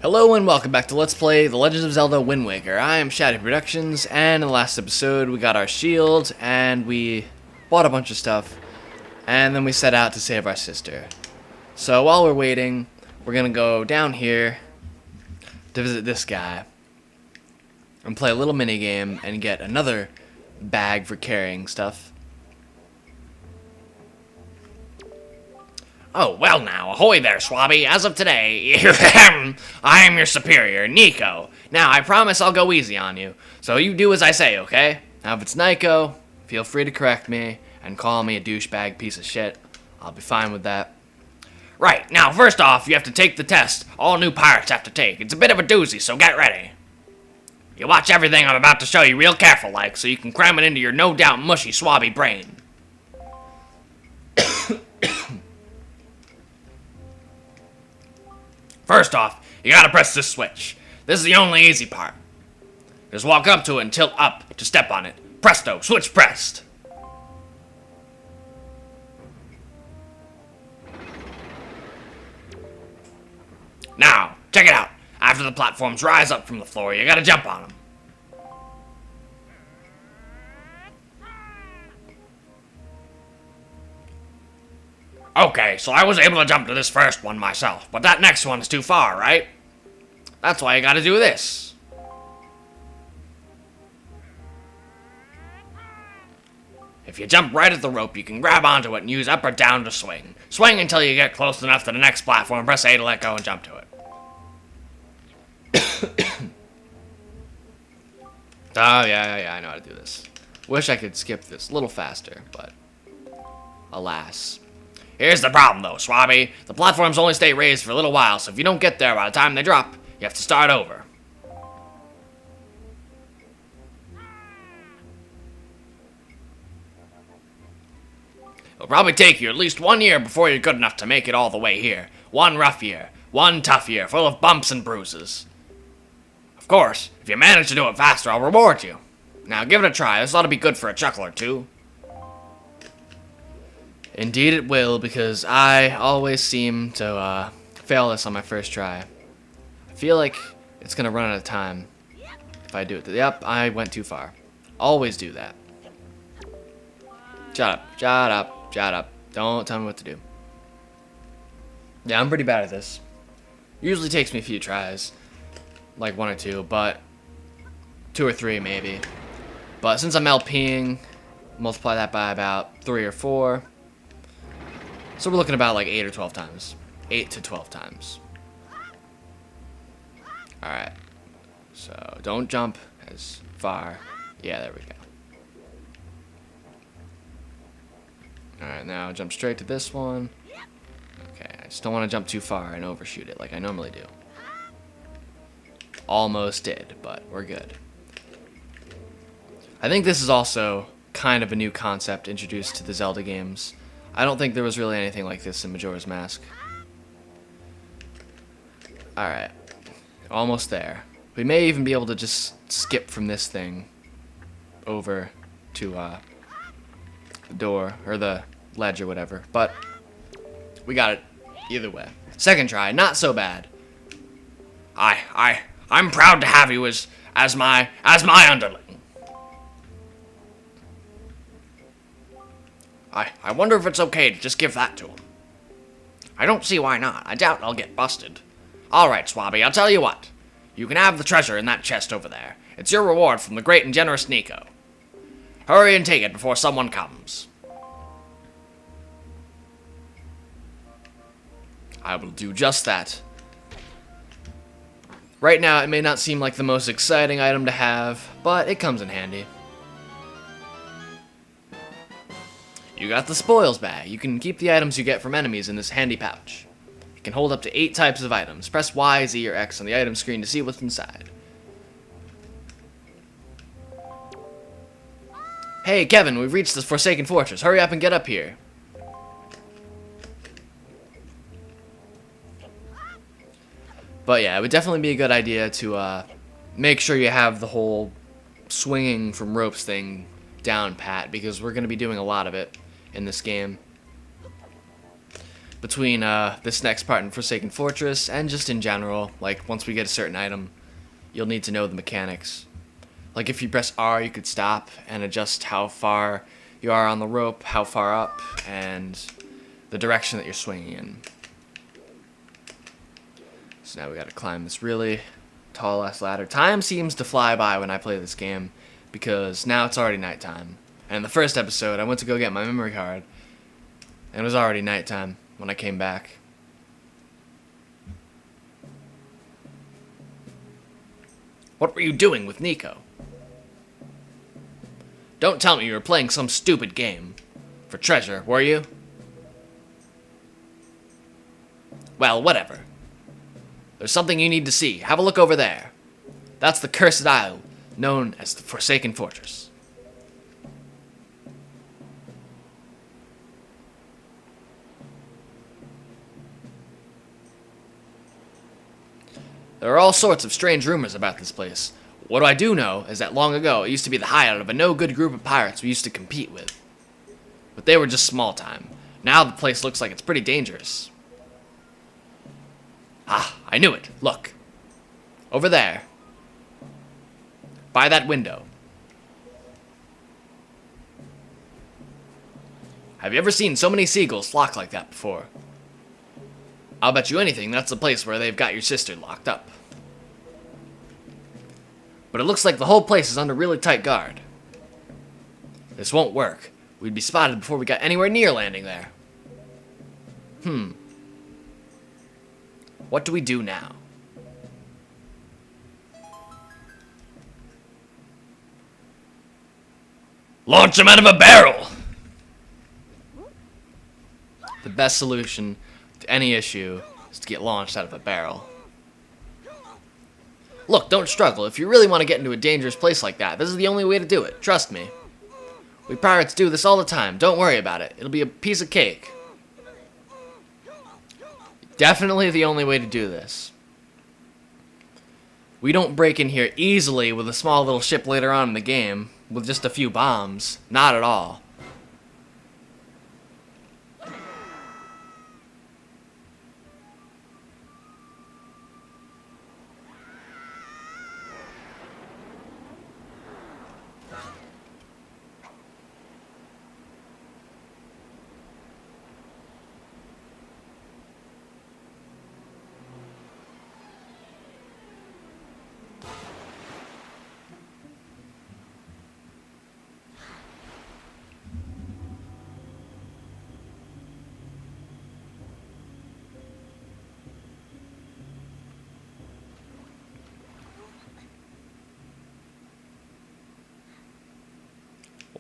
Hello and welcome back to Let's Play The Legend of Zelda Wind Waker. I am Shadow Productions, and in the last episode we got our shield, and we bought a bunch of stuff, and then we set out to save our sister. So while we're waiting, we're gonna go down here to visit this guy, and play a little mini game, and get another bag for carrying stuff. Oh, well now, ahoy there, Swabby. As of today, I am your superior, Nico. Now, I promise I'll go easy on you, so you do as I say, okay? Now if it's Nico, feel free to correct me, and call me a douchebag piece of shit. I'll be fine with that. Right, now, first off, you have to take the test all new pirates have to take. It's a bit of a doozy, so get ready. You watch everything I'm about to show you real careful-like, so you can cram it into your no-doubt mushy, swabby brain. First off, you gotta press this switch. This is the only easy part. Just walk up to it and tilt up to step on it. Presto, switch pressed. Now, check it out. After the platforms rise up from the floor, you gotta jump on them. Okay, so I was able to jump to this first one myself, but that next one's too far, right? That's why you gotta do this. If you jump right at the rope, you can grab onto it and use up or down to swing. Swing until you get close enough to the next platform, press A to let go and jump to it. Oh, yeah, I know how to do this. Wish I could skip this a little faster, but alas. Here's the problem, though, Swabby. The platforms only stay raised for a little while, so if you don't get there by the time they drop, you have to start over. It'll probably take you at least 1 year before you're good enough to make it all the way here. One rough year, one tough year, full of bumps and bruises. Of course, if you manage to do it faster, I'll reward you. Now, give it a try. This ought to be good for a chuckle or two. Indeed it will, because I always seem to fail this on my first try. I feel like it's going to run out of time if I do it. Yep, I went too far. Always do that. Shut up. Don't tell me what to do. Yeah, I'm pretty bad at this. Usually takes me a few tries. Like 1 or 2, but 2 or 3 maybe. But since I'm LPing, multiply that by about 3 or 4. So we're looking about like 8 or 12 times. 8 to 12 times. Alright. So don't jump as far. Yeah, there we go. Alright, now jump straight to this one. Okay, I just don't want to jump too far and overshoot it like I normally do. Almost did, but we're good. I think this is also kind of a new concept introduced to the Zelda games. I don't think there was really anything like this in Majora's Mask. Alright. Almost there. We may even be able to just skip from this thing over to the door, or the ledge or whatever. But we got it either way. Second try, not so bad. I'm proud to have you as my underling. I wonder if it's okay to just give that to him. I don't see why not. I doubt I'll get busted. Alright, Swabby, I'll tell you what. You can have the treasure in that chest over there. It's your reward from the great and generous Nico. Hurry and take it before someone comes. I will do just that. Right now, it may not seem like the most exciting item to have, but it comes in handy. You got the spoils bag. You can keep the items you get from enemies in this handy pouch. It can hold up to 8 types of items. Press Y, Z, or X on the item screen to see what's inside. Hey, Kevin, we've reached the Forsaken Fortress. Hurry up and get up here. But yeah, it would definitely be a good idea to make sure you have the whole swinging from ropes thing down pat, because we're going to be doing a lot of it in this game. between this next part in Forsaken Fortress and just in general. Like, once we get a certain item, you'll need to know the mechanics. Like, if you press R, you could stop and adjust how far you are on the rope, how far up, and the direction that you're swinging in. So now we gotta climb this really tall ass ladder. Time seems to fly by when I play this game, because now it's already nighttime. And in the first episode, I went to go get my memory card, and it was already nighttime when I came back. What were you doing with Nico? Don't tell me you were playing some stupid game. For treasure, were you? Well, whatever. There's something you need to see. Have a look over there. That's the Cursed Isle, known as the Forsaken Fortress. There are all sorts of strange rumors about this place. What I do know is that long ago it used to be the hideout of a no-good group of pirates we used to compete with. But they were just small time. Now the place looks like it's pretty dangerous. Ah, I knew it. Look. Over there. By that window. Have you ever seen so many seagulls flock like that before? I'll bet you anything that's the place where they've got your sister locked up. But it looks like the whole place is under really tight guard. This won't work. We'd be spotted before we got anywhere near landing there. What do we do now? Launch him out of a barrel! The best solution to any issue is to get launched out of a barrel. Look, don't struggle. If you really want to get into a dangerous place like that, this is the only way to do it. Trust me. We pirates do this all the time. Don't worry about it. It'll be a piece of cake. Definitely the only way to do this. We don't break in here easily with a small little ship later on in the game with just a few bombs. Not at all.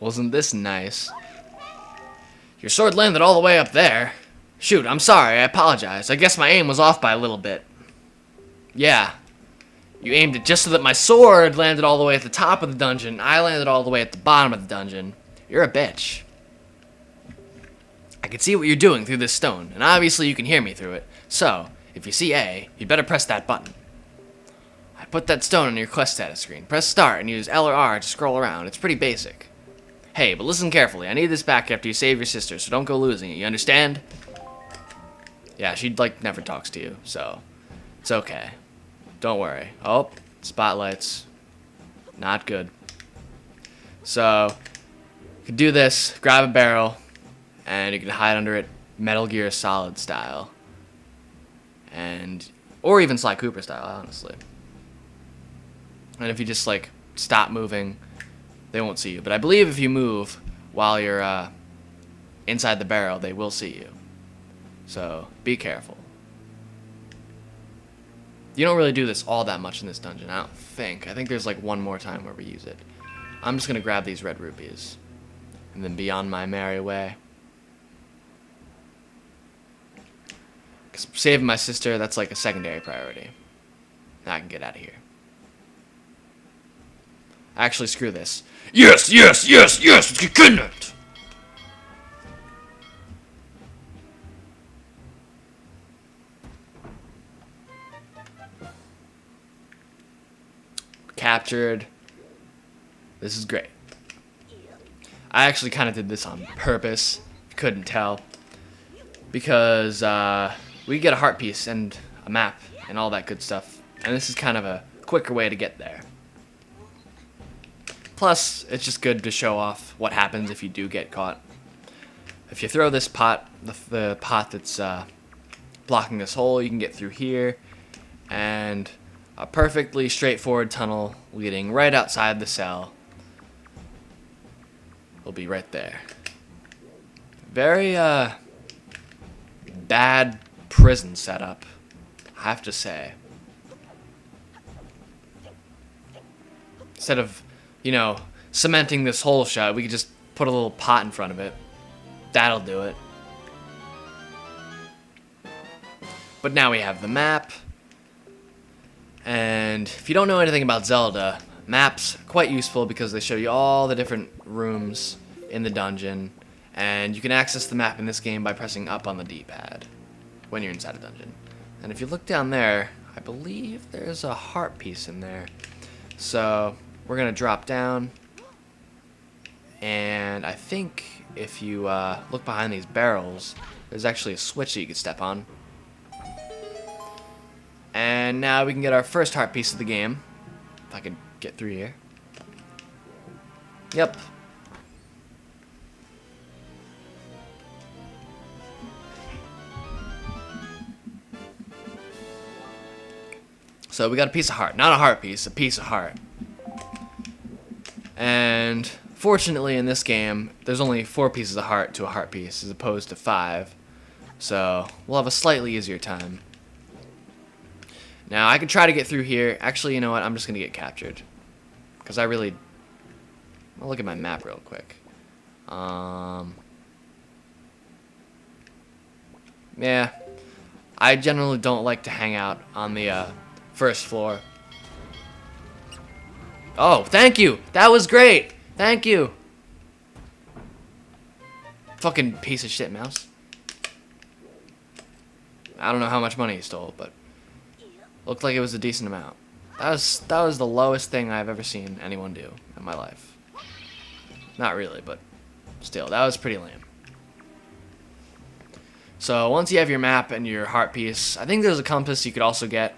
Wasn't this nice? Your sword landed all the way up there. Shoot, I'm sorry, I apologize. I guess my aim was off by a little bit. Yeah. You aimed it just so that my sword landed all the way at the top of the dungeon. I landed all the way at the bottom of the dungeon. You're a bitch. I can see what you're doing through this stone, and obviously you can hear me through it. So, if you see A, you'd better press that button. I put that stone on your quest status screen. Press start and use L or R to scroll around. It's pretty basic. Hey, but listen carefully. I need this back after you save your sister, so don't go losing it. You understand? Yeah, she, never talks to you, so it's okay. Don't worry. Oh, spotlights. Not good. So, you can do this, grab a barrel, and you can hide under it Metal Gear Solid style. Or even Sly Cooper style, honestly. And if you just, stop moving, they won't see you. But I believe if you move while you're inside the barrel, they will see you. So, be careful. You don't really do this all that much in this dungeon, I don't think. I think there's one more time where we use it. I'm just gonna grab these red rupees. And then be on my merry way. Because saving my sister, that's a secondary priority. Now I can get out of here. Actually, screw this. Yes, yes, yes, yes, get kidnapped! Captured. This is great. I actually kind of did this on purpose. Couldn't tell. because we get a heart piece and a map and all that good stuff. And this is kind of a quicker way to get there. Plus, it's just good to show off what happens if you do get caught. If you throw this pot, the pot that's blocking this hole, you can get through here, and a perfectly straightforward tunnel leading right outside the cell will be right there. Very bad prison setup, I have to say. Instead of, you know, cementing this hole shut, we could just put a little pot in front of it. That'll do it. But now we have the map. And if you don't know anything about Zelda, maps are quite useful because they show you all the different rooms in the dungeon. And you can access the map in this game by pressing up on the D-pad when you're inside a dungeon. And if you look down there, I believe there's a heart piece in there. So we're going to drop down. And I think if you look behind these barrels, there's actually a switch that you can step on. And now we can get our first heart piece of the game. If I could get through here. Yep. So we got a piece of heart. Not a heart piece, a piece of heart. And fortunately in this game, there's only 4 pieces of heart to a heart piece as opposed to 5. So we'll have a slightly easier time. Now I could try to get through here. Actually, you know what? I'm just going to get captured. Because I'll look at my map real quick. Yeah. I generally don't like to hang out on the first floor. Oh, thank you! That was great! Thank you! Fucking piece of shit mouse. I don't know how much money he stole, but looked like it was a decent amount. That was the lowest thing I've ever seen anyone do in my life. Not really, but still, that was pretty lame. So once you have your map and your heart piece, I think there's a compass you could also get,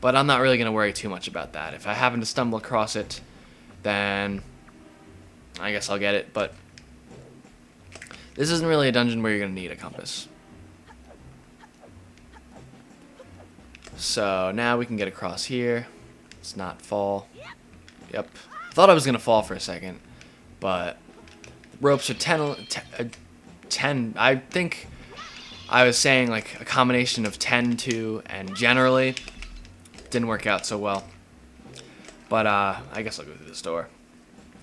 but I'm not really going to worry too much about that. If I happen to stumble across it, then I guess I'll get it, but this isn't really a dungeon where you're going to need a compass. So now we can get across here. Let's not fall. Yep. Thought I was going to fall for a second, but the ropes are 10. I think I was saying like a combination of 10, 2, and generally. Didn't work out so well. But I guess I'll go through this door.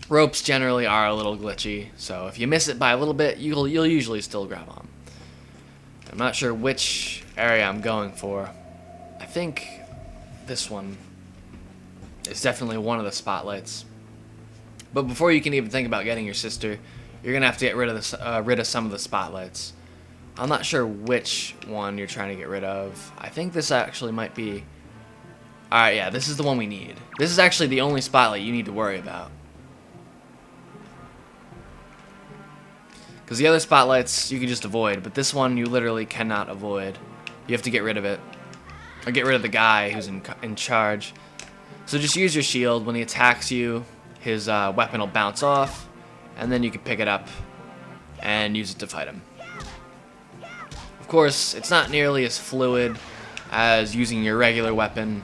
Ropes generally are a little glitchy, so if you miss it by a little bit, you'll usually still grab on. I'm not sure which area I'm going for. I think this one is definitely one of the spotlights. But before you can even think about getting your sister, you're gonna have to get rid of some of the spotlights. I'm not sure which one you're trying to get rid of. I think this actually might be. Alright, yeah, this is the one we need. This is actually the only spotlight you need to worry about. Because the other spotlights you can just avoid, but this one you literally cannot avoid. You have to get rid of it. Or get rid of the guy who's in charge. So just use your shield. When he attacks you, his weapon will bounce off, and then you can pick it up and use it to fight him. Of course, it's not nearly as fluid as using your regular weapon,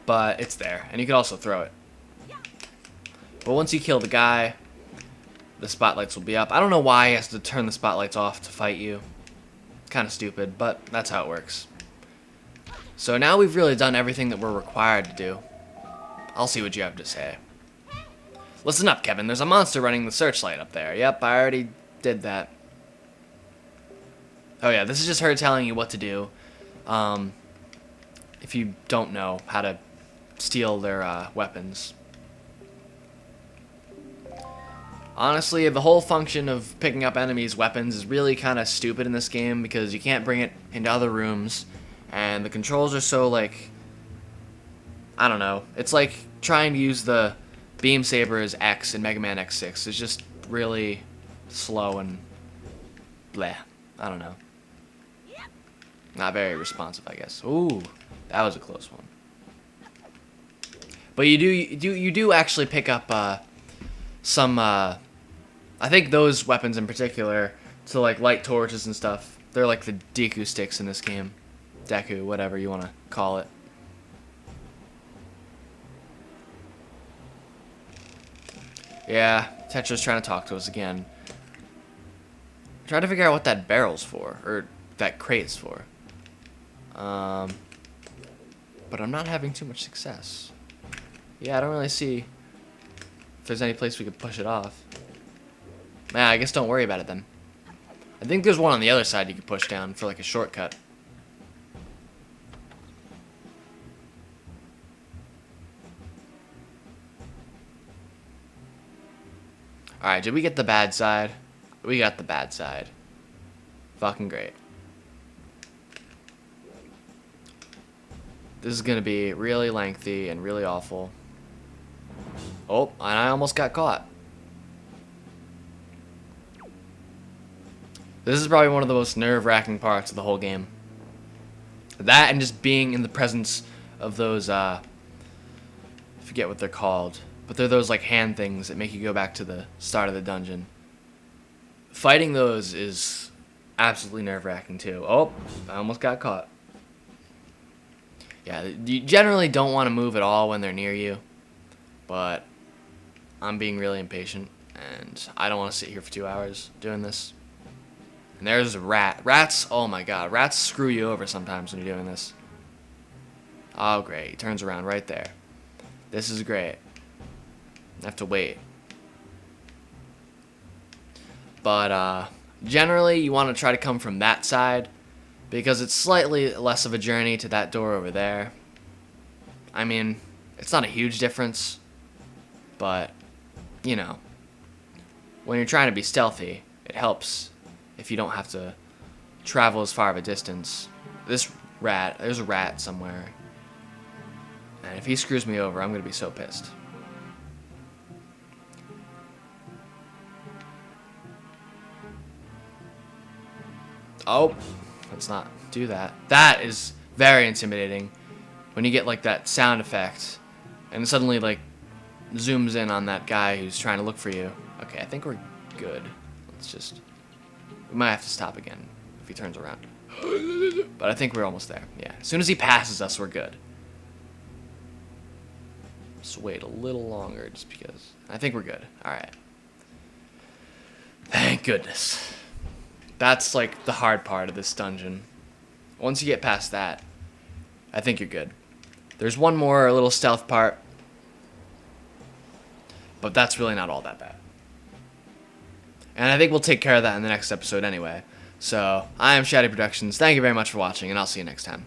but it's there, and you can also throw it. But once you kill the guy, the spotlights will be up. I don't know why he has to turn the spotlights off to fight you. Kind of stupid, but that's how it works. So now we've really done everything that we're required to do. I'll see what you have to say. Listen up, Kevin. There's a monster running the searchlight up there. Yep, I already did that. Oh yeah, this is just her telling you what to do. If you don't know how to steal their weapons. Honestly, the whole function of picking up enemies' weapons is really kind of stupid in this game because you can't bring it into other rooms, and the controls are so, like, I don't know. It's like trying to use the beam saber as X in Mega Man X6. It's just really slow and bleh. I don't know. Not very responsive, I guess. Ooh, that was a close one. But you do actually pick up some. I think those weapons in particular, to like light torches and stuff. They're like the Deku sticks in this game, Deku, whatever you want to call it. Yeah, Tetra's trying to talk to us again. Trying to figure out what that barrel's for, or that crate's for. But I'm not having too much success. Yeah, I don't really see if there's any place we could push it off. Nah, I guess don't worry about it then. I think there's one on the other side you could push down for like a shortcut. Alright, did we get the bad side? We got the bad side. Fucking great. This is going to be really lengthy and really awful. Oh, and I almost got caught. This is probably one of the most nerve-wracking parts of the whole game. That and just being in the presence of those, I forget what they're called. But they're those like hand things that make you go back to the start of the dungeon. Fighting those is absolutely nerve-wracking too. Oh, I almost got caught. Yeah, you generally don't want to move at all when they're near you. But I'm being really impatient, and I don't want to sit here for 2 hours doing this. And there's a rat. Rats, oh my god, rats screw you over sometimes when you're doing this. Oh great, he turns around right there. This is great. I have to wait. But generally you want to try to come from that side, because it's slightly less of a journey to that door over there. I mean, it's not a huge difference, but, you know, when you're trying to be stealthy, it helps if you don't have to travel as far of a distance. There's a rat somewhere, and if he screws me over, I'm going to be so pissed. Oh, let's not do that. That is very intimidating when you get like that sound effect and it suddenly like zooms in on that guy who's trying to look for you. Okay, I think we're good. We might have to stop again if he turns around. But I think we're almost there. Yeah, as soon as he passes us, we're good. Just wait a little longer just because. I think we're good. Alright. Thank goodness. That's like the hard part of this dungeon. Once you get past that, I think you're good. There's one more little stealth part, but that's really not all that bad. And I think we'll take care of that in the next episode anyway. So, I am Shady Productions. Thank you very much for watching, and I'll see you next time.